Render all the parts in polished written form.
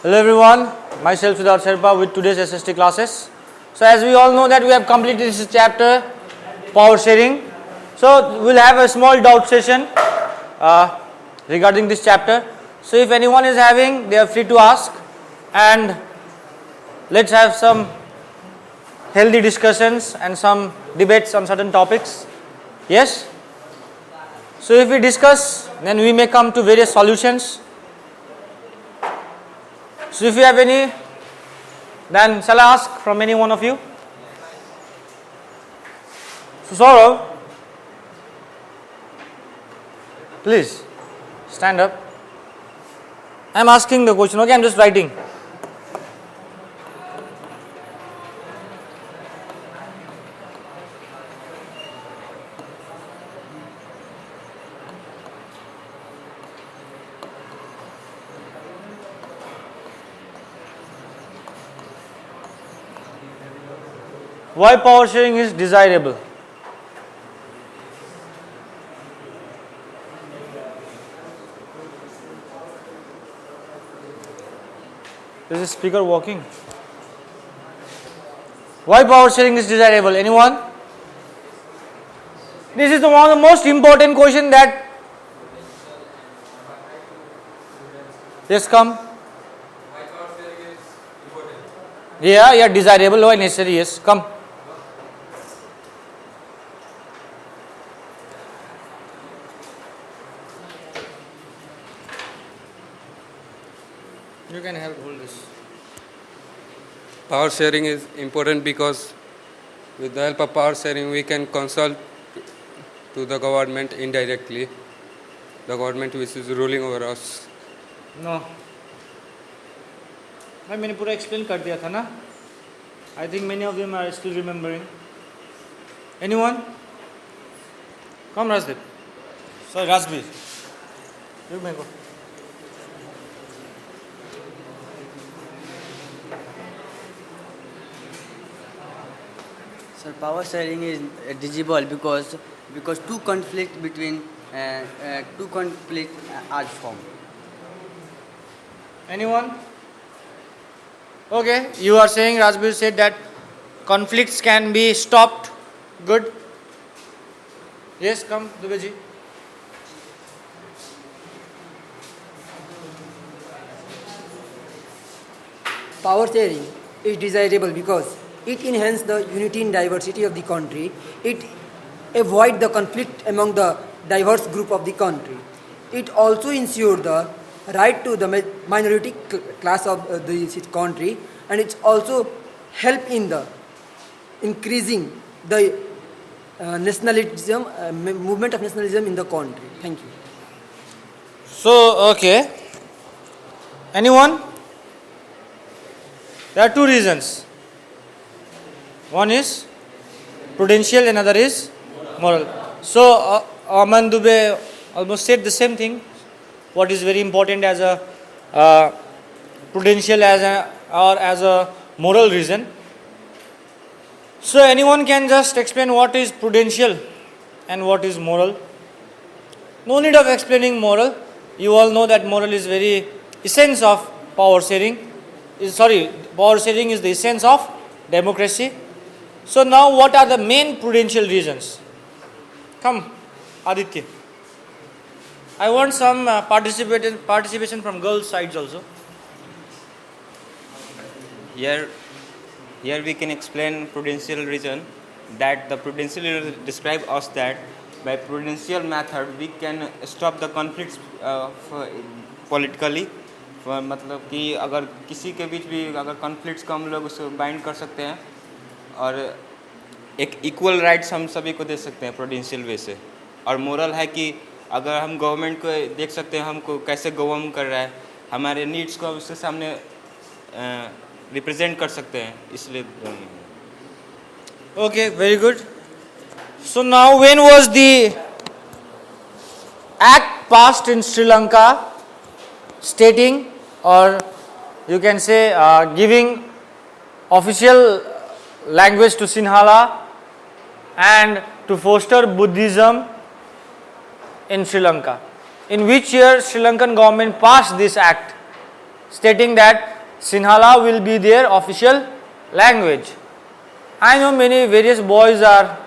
Hello everyone, myself Siddharth Sherpa with today's SST classes. So as we all know that we have completed this chapter, power sharing. So we'll have a small doubt session regarding this chapter. So if anyone is having, they are free to ask, and let's have some healthy discussions and some debates on certain topics. Yes? So if we discuss, then we may come to various solutions. So if you have any, then shall I ask from any one of you? So Saurav, please stand up. I am asking the question, okay, I am just writing. Why power sharing is desirable? Is the speaker working? Why power sharing is desirable? Anyone? This is one of the most important question that. Yes, come. Why power sharing is important? Yeah, desirable. Why necessary? Yes, come. You can help hold this. Power sharing is important because with the help of power sharing we can consult to the government indirectly, the government which is ruling over us. No. भाई मैंने पूरा explain कर दिया था ना. I think many of them are still remembering. Anyone? Come Rajdeep. Sorry, Rajbir. You may go. So power sharing is divisible because two conflict between are formed. Anyone? Okay, you are saying, Rajbir said that conflicts can be stopped. Good. Yes, come, Dubey ji. Power sharing is desirable because it enhances the unity and diversity of the country. It avoids the conflict among the diverse group of the country. It also ensures the right to the minority class of the country, and it also help in the increasing the nationalism movement of nationalism in the country. Thank you. So, okay. Anyone? There are two reasons. One is prudential, another is moral. So, Aman Dubey almost said the same thing. What is very important as a prudential as a moral reason. So, anyone can just explain what is prudential and what is moral. No need of explaining moral. You all know that moral is very essence of power sharing. Power sharing is the essence of democracy. So now what are the main prudential reasons? Come, Aditya. I want some participation from girls' sides also. Here we can explain prudential reason that the prudential describe us that by prudential method we can stop the conflicts politically. मतलब कि अगर किसी के बीच भी अगर conflicts को हम लोग उसको बाइंड कर सकते हैं और एक इक्वल राइट्स हम सभी को दे सकते हैं प्रूडेंशियल वे से. और मोरल है कि अगर हम गवर्नमेंट को देख सकते हैं हमको कैसे गवर्न कर रहा है, हमारे नीड्स को उसके सामने रिप्रेजेंट कर सकते हैं, इसलिए. Okay, very good. So now when was the act passed in Sri Lanka stating, or you can say giving official language to Sinhala and to foster Buddhism in Sri Lanka? In which year Sri Lankan government passed this act stating that Sinhala will be their official language. I know many various boys are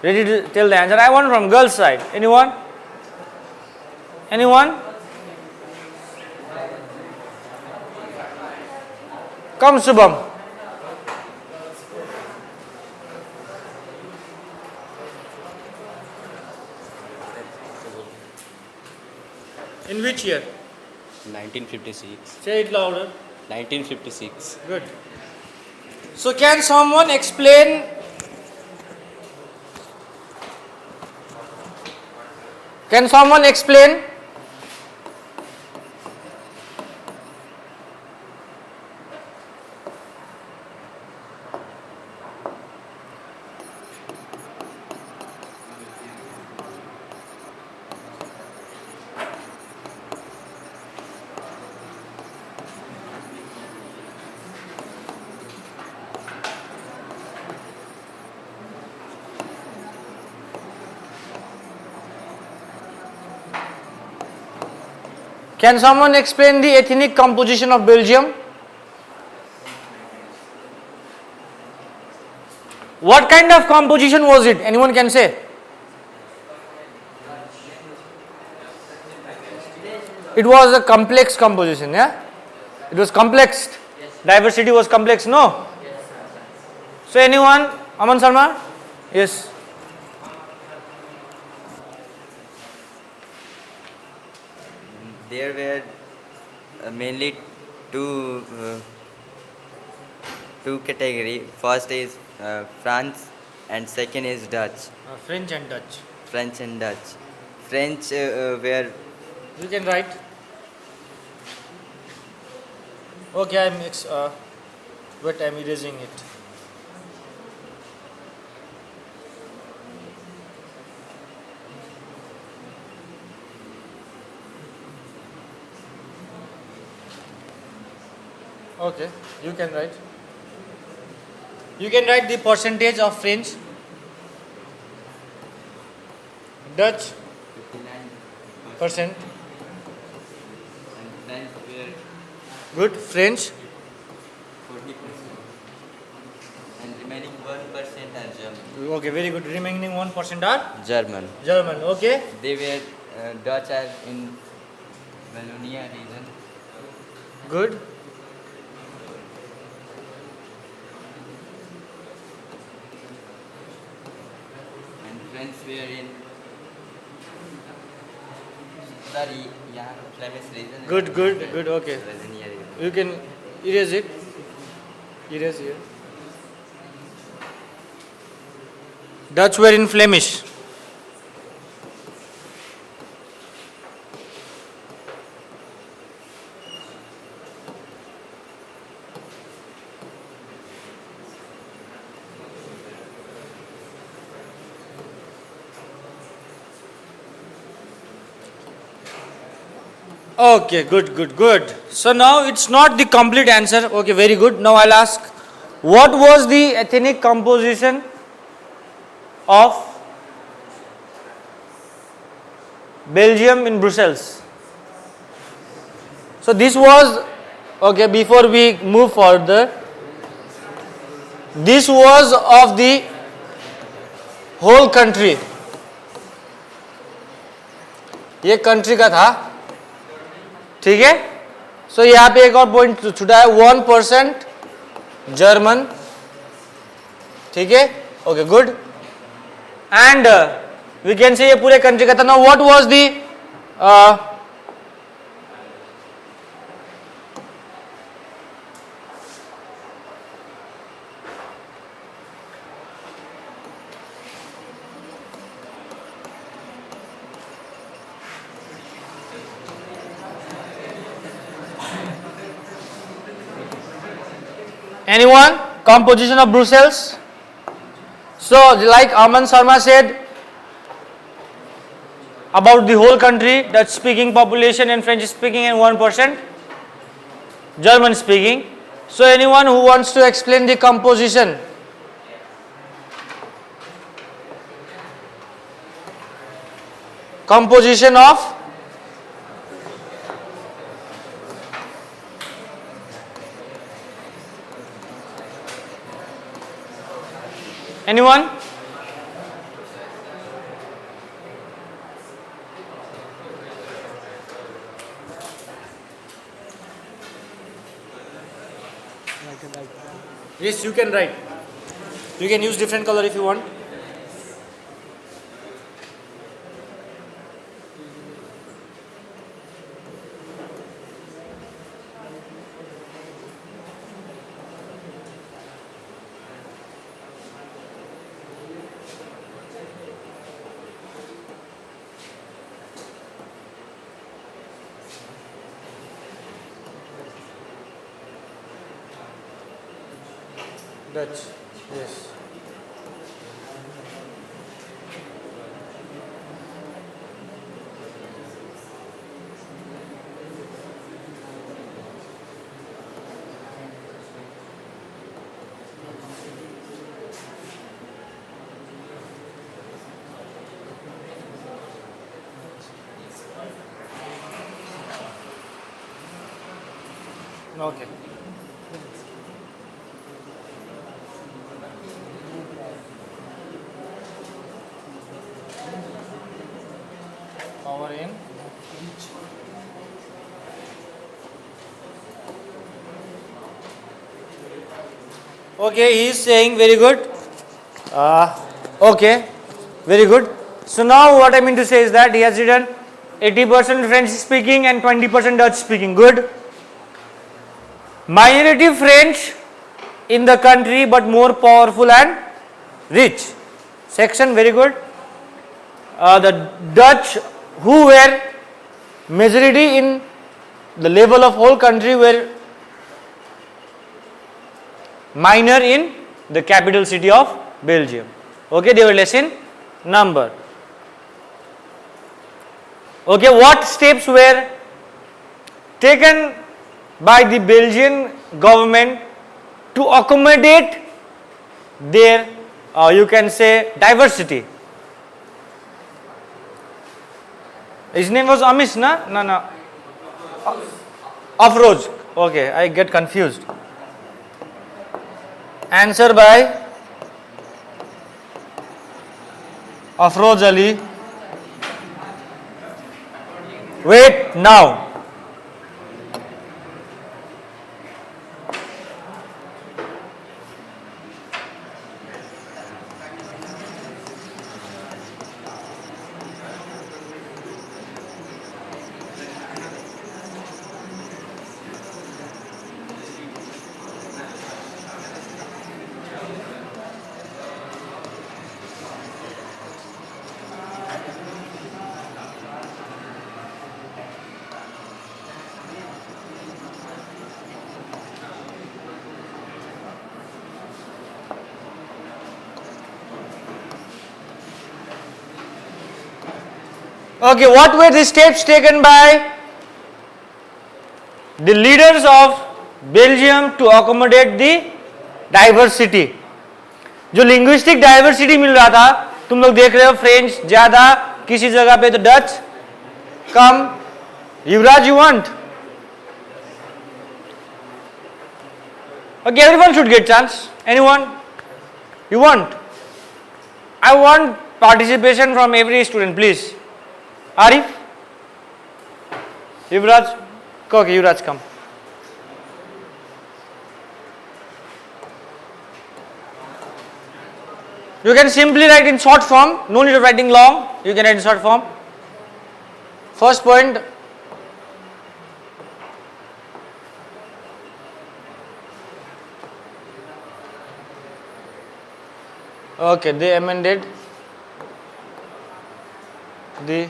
ready to tell the answer. I want from girls' side. Anyone? Anyone? Come, Shubham. In which year? 1956. Say it louder. 1956. Good. So can someone explain? Can someone explain? Can someone explain the ethnic composition of Belgium? What kind of composition was it? Anyone can say? It was a complex composition, yeah? It was complex. Diversity was complex, no? So anyone? Aman Sharma? Yes. There were mainly two category. First is France and second is Dutch. French and Dutch. French and Dutch. French were You can write. Okay, wait, I'm erasing it. Okay, you can write. You can write the percentage of French, Dutch percent. and French were Good. French. 40%. And remaining 1% are German. Okay, very good. Remaining 1% are German. German. Okay. They were Dutch are in Wallonia region. Good. And French were in sorry, यहाँ Flemish region. Good. Good. Good. Okay. Wallonia region. You can erase it. Erase here. Dutch were in Flemish. Okay, good. So now it's not the complete answer. Okay, very good. Now I'll ask, what was the ethnic composition of Belgium in Brussels? So this was, okay, before we move further, this was of the whole country. ये country का था, ठीक है. सो यहाँ पे एक और point छुटा है, 1% जर्मन, ठीक है. Okay, good. And we can say ये पूरे कंट्री का था. Now what was the anyone? Composition of Brussels. So, like Aman Sharma said about the whole country, Dutch speaking population and French speaking and 1% German speaking. So, anyone who wants to explain the composition? Composition of Anyone? Yes, you can write. You can use different color if you want. Dutch, yes. Okay. Power in. Okay, he is saying very good. Okay, very good. So now what I mean to say is that he has written 80% French speaking and 20% Dutch speaking. Good. Minority French in the country but more powerful and rich. Section very good. The Dutch who were majority in the level of whole country were minor in the capital city of Belgium. Okay, they were less in number. Okay, what steps were taken by the Belgian government to accommodate their you can say diversity? His name was Amish, na? No. Afroz. Okay, I get confused. Answer by Afroz Ali. Wait, now. Okay, what were the steps taken by the leaders of Belgium to accommodate the diversity? जो linguistic diversity मिल रहा था, तुम लोग देख रहे हो French ज्यादा, किसी जगह पे तो Dutch come. Yuvraj, you want? Okay, everyone should get chance. Anyone? You want? I want participation from every student, please. Arif? Yuvraj? Okay, Yuvraj, come. You can simply write in short form, no need of writing long, you can write in short form. First point. Okay, they amended the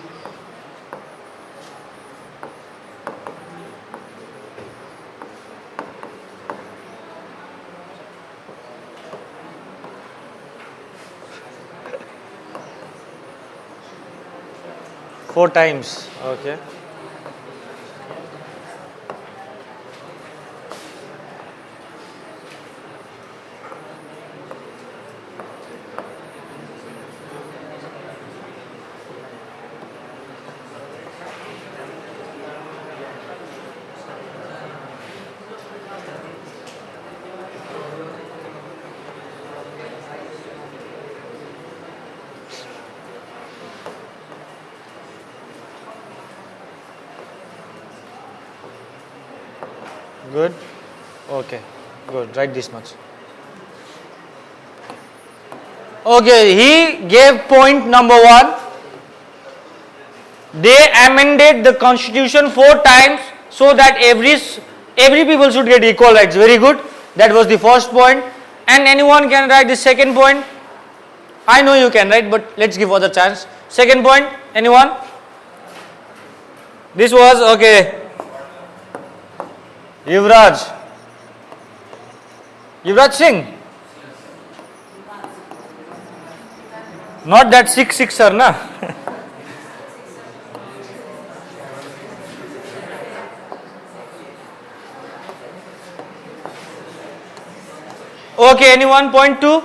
four times. Okay. Good. Okay. Good. Write this much. Okay. He gave point number 1. They amended the constitution 4 times so that every people should get equal rights. Very good. That was the first point. And anyone can write the second point. I know you can write, but let's give other chance. Second point. Anyone? This was okay. Yuvraj. Yuvraj Singh. Not that 6-6er, na? Okay, anyone? Point 2?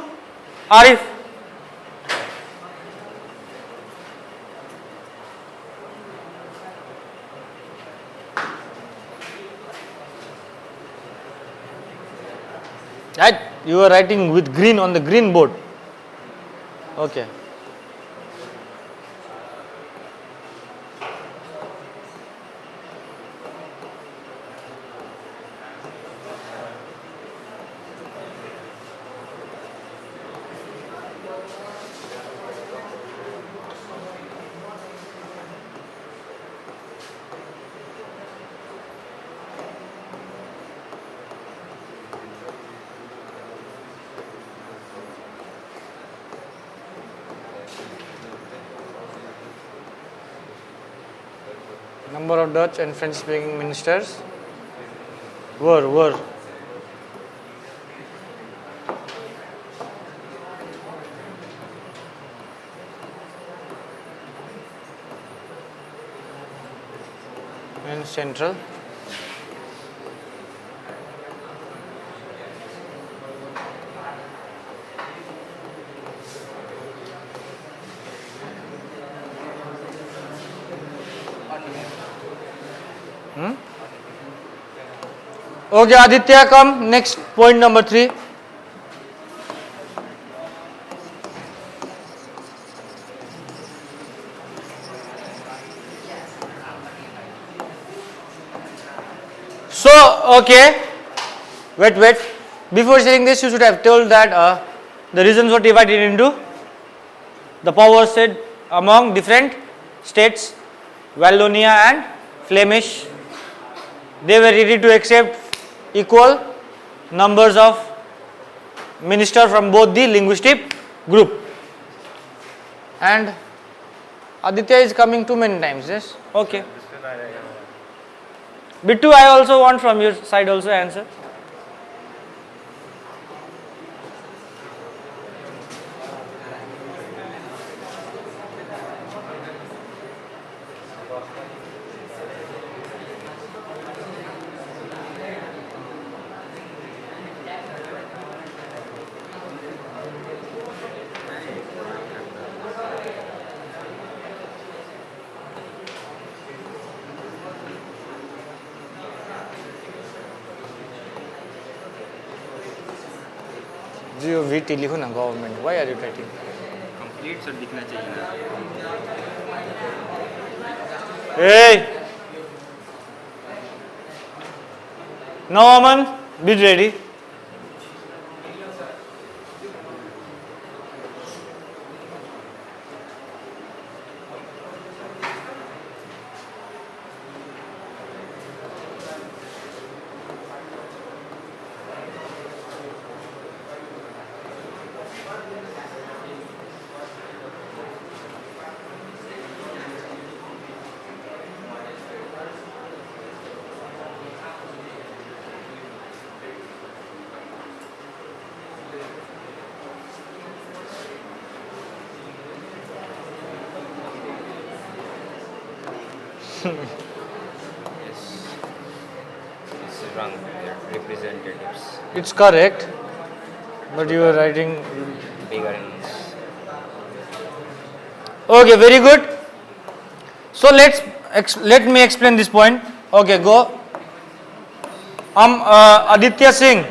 Arif. Right? You are writing with green on the green board. Okay. Number of Dutch and French speaking ministers were in Central. Okay, Aditya, come. Next point number 3. So, okay. Wait. Before saying this, you should have told that the regions were divided into the powers said among different states, Wallonia and Flemish. They were ready to accept equal numbers of ministers from both the linguistic group. And Aditya is coming too many times, yes? Okay. Bittu, I also want from your side also answer. GOVT लिखो ना government. Why are you writing? Complete sir दिखना चाहिए ना. Hey! Now Aman, be ready. It's wrong. Representatives It's correct, but you are writing. bigger in Okay, very good. So let me explain this point. Okay, go. Aditya Singh.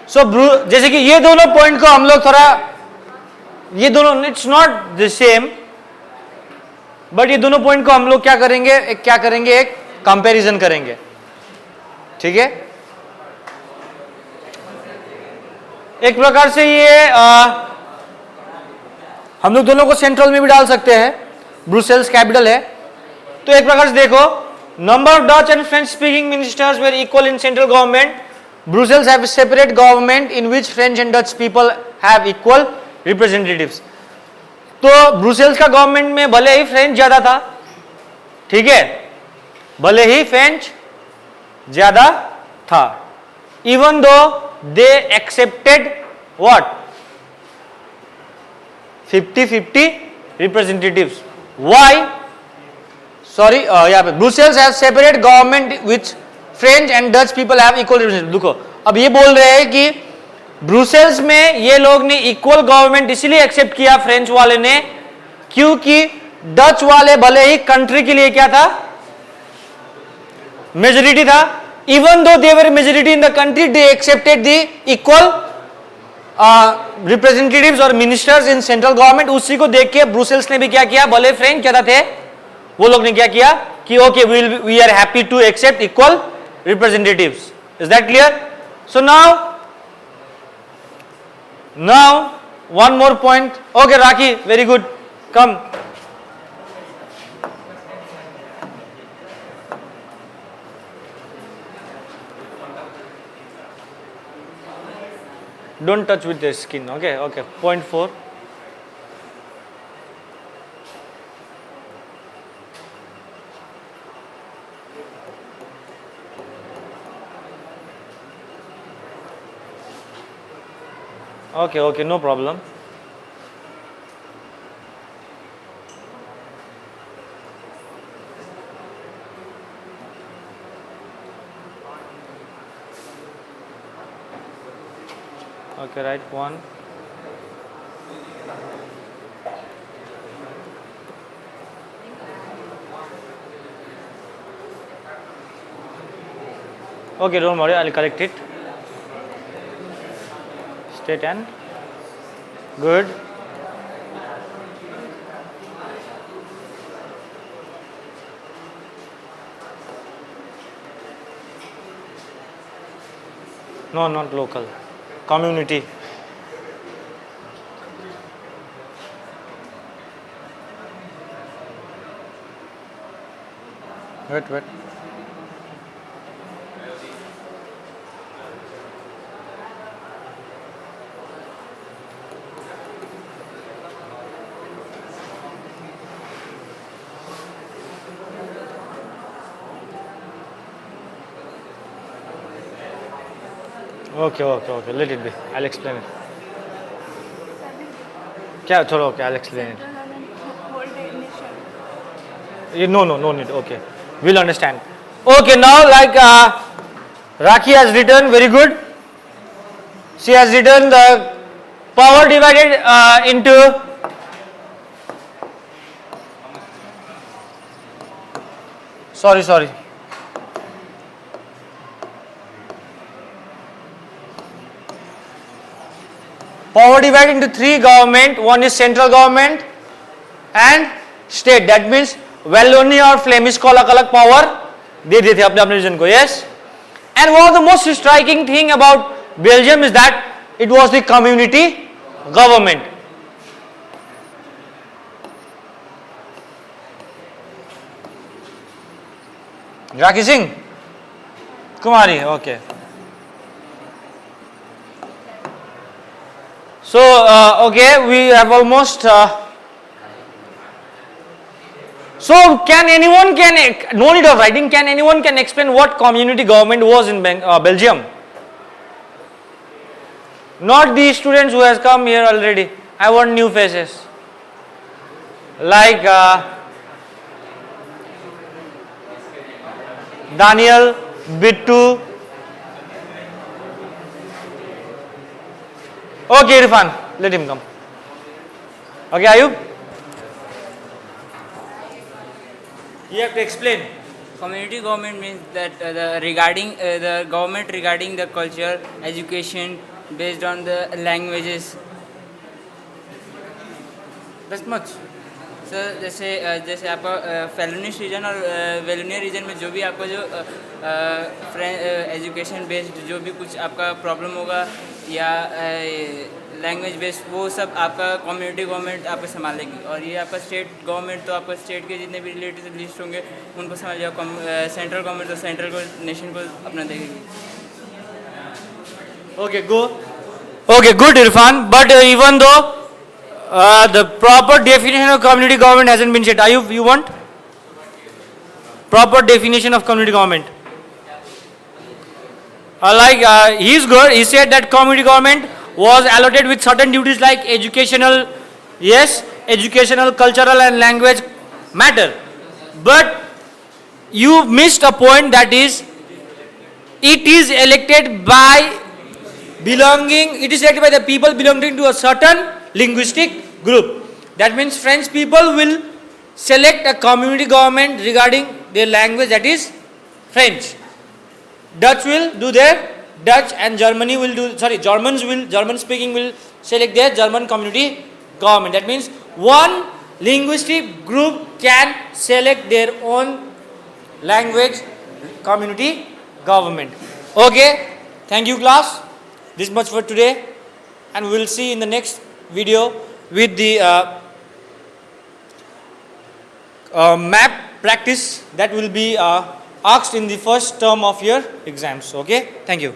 So जैसे कि ये दोनों point को हम लोग थोड़ा ये दोनों it's not the same but ये दोनों पॉइंट को हम लोग क्या करेंगे, एक कंपैरिजन करेंगे, ठीक है। एक प्रकार से ये हम लोग दोनों को सेंट्रल में भी डाल सकते हैं, ब्रुसेल्स कैपिटल है, तो एक प्रकार से देखो, number of Dutch and French speaking ministers were equal in central government, Brussels have separate government in which French and Dutch people have equal representatives. तो ब्रुसेल्स का गवर्नमेंट में भले ही फ्रेंच ज्यादा था, ठीक है, भले ही फ्रेंच ज्यादा था, even though they accepted what 50-50 representatives. Why? Sorry, यहाँ पे Brussels have separate government which French and Dutch people have equal representative. देखो अब ये बोल रहे हैं कि ब्रुसेल्स में ये लोग ने इक्वल गवर्नमेंट इसलिए एक्सेप्ट किया फ्रेंच वाले ने, क्योंकि डच वाले भले ही कंट्री के लिए क्या था, मेजोरिटी था, even though they were majority in the country, they accepted the equal representatives और मिनिस्टर्स इन सेंट्रल गवर्नमेंट। उसी को देख के ब्रुसेल्स ने भी क्या किया, भले फ्रेंच ज्यादा थे, वो लोग ने क्या किया कि okay we are happy to accept equal representatives. Is that clear? So now one more point. Okay Rakhi, very good, come. Don't touch with the skin. Okay, okay. Point 4. Okay, okay, no problem. Okay, right, one. Okay, don't worry, I'll correct it. Straight and good. No, not local. Community. Wait. Okay, let it be. I'll explain it. क्या थोड़ा okay, I'll explain it. No need. Okay, we'll understand. Okay, now like Rakhi has written, very good. She has written the power divided into sorry. Power divided into three government. One is central government and state. That means Wallonia और Flemish को अलग अलग power दे दिए थे अपने अपने reason को. Yes. And one of the most striking thing about Belgium is that it was the community government. Rakhi Singh, Kumari, okay. So okay, we have almost. So can anyone no need of writing? Can anyone explain what community government was in Belgium? Not the students who has come here already. I want new faces. Like Daniel, Bittu. Okay, Irfan, let him come. Okay, Ayub? You have to explain. Community government means that the government regarding the culture, education, based on the languages. That's much. Sir जैसे आपका फेलोनिस reason और वेलोनियर reason में जो भी आपका जो education based जो भी कुछ आपका प्रॉब्लम होगा या लैंग्वेज बेस्ड वो सब आपका कम्युनिटी गवर्नमेंट आपको संभालेगी। और ये आपका स्टेट गवर्नमेंट तो आपका स्टेट के जितने भी रिलेटेड लिस्ट होंगे उनको संभालेगा। सेंट्रल गवर्नमेंट तो सेंट्रल को नेशन को अपना देगी। Okay, go. Okay, good, Irfan. But even though the proper definition of community government hasn't been set, you want proper definition of community government? He's good. He said that community government was allotted with certain duties like educational, yes, educational, cultural, and language matter. But you missed a point, that is, it is elected by the people belonging to a certain linguistic group. That means French people will select a community government regarding their language, that is French. Dutch will do their Dutch, and German speaking will select their German community government. That means one linguistic group can select their own language community government. Okay, thank you class. This much for today, and we will see in the next video with the map practice that will be asked in the first term of your exams. Okay, thank you.